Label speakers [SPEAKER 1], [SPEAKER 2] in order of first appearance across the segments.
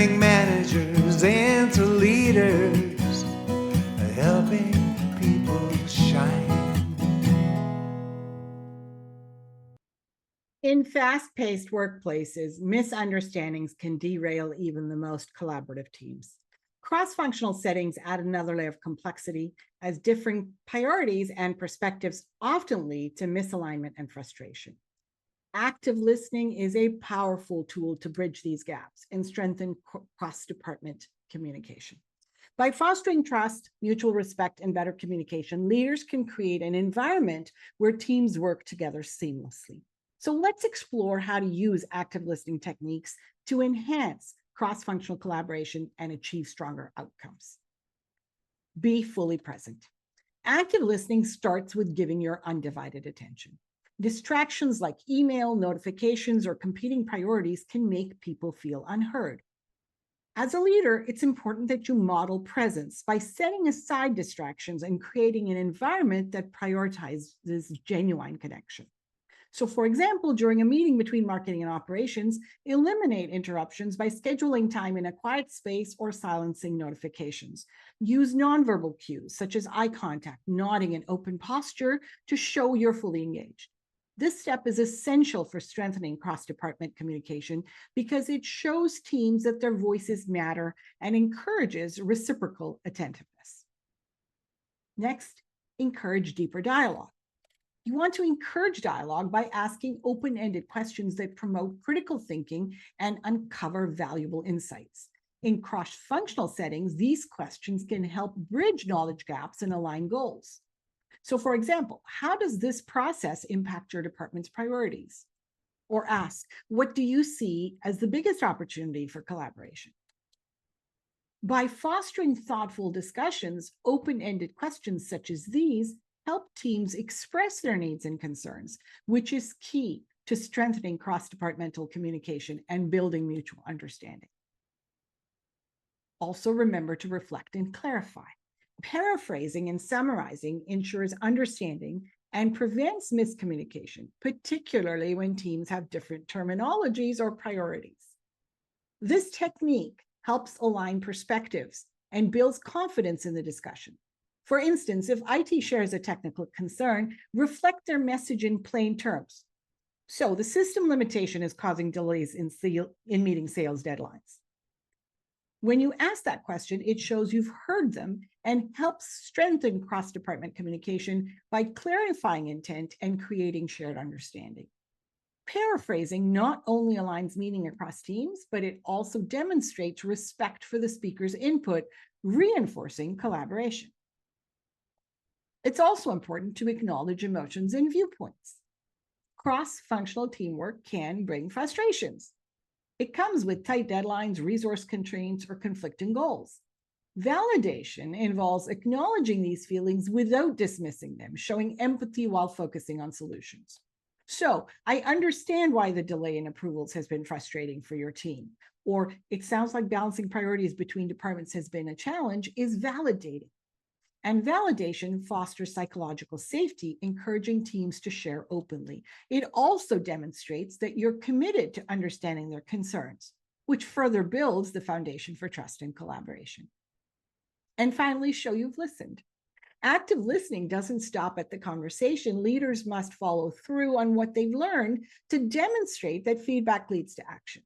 [SPEAKER 1] turning managers into leaders, helping people shine.
[SPEAKER 2] In fast-paced workplaces, misunderstandings can derail even the most collaborative teams. Cross-functional settings add another layer of complexity, as differing priorities and perspectives often lead to misalignment and frustration. Active listening is a powerful tool to bridge these gaps and strengthen cross-department communication. By fostering trust, mutual respect, and better communication, leaders can create an environment where teams work together seamlessly. So let's explore how to use active listening techniques to enhance cross-functional collaboration and achieve stronger outcomes. Be fully present. Active listening starts with giving your undivided attention. Distractions like email, notifications, or competing priorities can make people feel unheard. As a leader, it's important that you model presence by setting aside distractions and creating an environment that prioritizes genuine connection. So, for example, during a meeting between marketing and operations, eliminate interruptions by scheduling time in a quiet space or silencing notifications. Use nonverbal cues, such as eye contact, nodding, and open posture to show you're fully engaged. This step is essential for strengthening cross-department communication because it shows teams that their voices matter and encourages reciprocal attentiveness. Next, encourage deeper dialogue. You want to encourage dialogue by asking open-ended questions that promote critical thinking and uncover valuable insights. In cross-functional settings, these questions can help bridge knowledge gaps and align goals. So, for example, how does this process impact your department's priorities? Or ask, what do you see as the biggest opportunity for collaboration? By fostering thoughtful discussions, open-ended questions such as these help teams express their needs and concerns, which is key to strengthening cross-departmental communication and building mutual understanding. Also, remember to reflect and clarify. Paraphrasing and summarizing ensures understanding and prevents miscommunication, particularly when teams have different terminologies or priorities. This technique helps align perspectives and builds confidence in the discussion. For instance, if IT shares a technical concern, reflect their message in plain terms. So the system limitation is causing delays in meeting sales deadlines. When you ask that question, it shows you've heard them and helps strengthen cross-department communication by clarifying intent and creating shared understanding. Paraphrasing not only aligns meaning across teams, but it also demonstrates respect for the speaker's input, reinforcing collaboration. It's also important to acknowledge emotions and viewpoints. Cross-functional teamwork can bring frustrations. It comes with tight deadlines, resource constraints, or conflicting goals. Validation involves acknowledging these feelings without dismissing them, showing empathy while focusing on solutions. So, I understand why the delay in approvals has been frustrating for your team, or it sounds like balancing priorities between departments has been a challenge, is validating. And validation fosters psychological safety, encouraging teams to share openly. It also demonstrates that you're committed to understanding their concerns, which further builds the foundation for trust and collaboration. And finally, show you've listened. Active listening doesn't stop at the conversation. Leaders must follow through on what they've learned to demonstrate that feedback leads to action.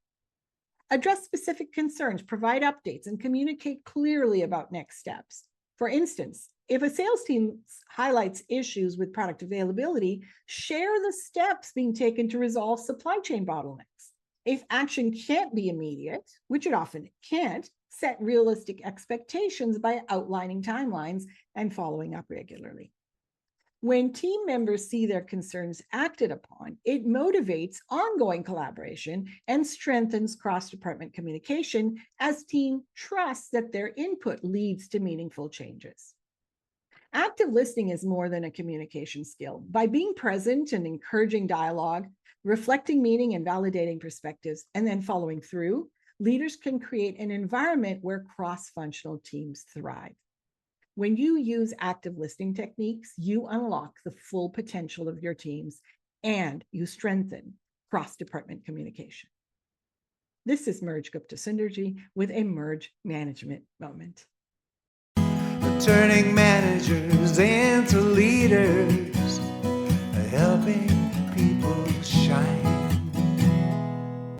[SPEAKER 2] Address specific concerns, provide updates, and communicate clearly about next steps. For instance, if a sales team highlights issues with product availability, share the steps being taken to resolve supply chain bottlenecks. If action can't be immediate, which it often can't, set realistic expectations by outlining timelines and following up regularly. When team members see their concerns acted upon, it motivates ongoing collaboration and strengthens cross-department communication as teams trust that their input leads to meaningful changes. Active listening is more than a communication skill. By being present and encouraging dialogue, reflecting meaning and validating perspectives, and then following through, leaders can create an environment where cross-functional teams thrive. When you use active listening techniques, you unlock the full potential of your teams and you strengthen cross-department communication. This is Merge Gupta-Sunderji with a Merge Management Moment.
[SPEAKER 1] Turning managers into leaders.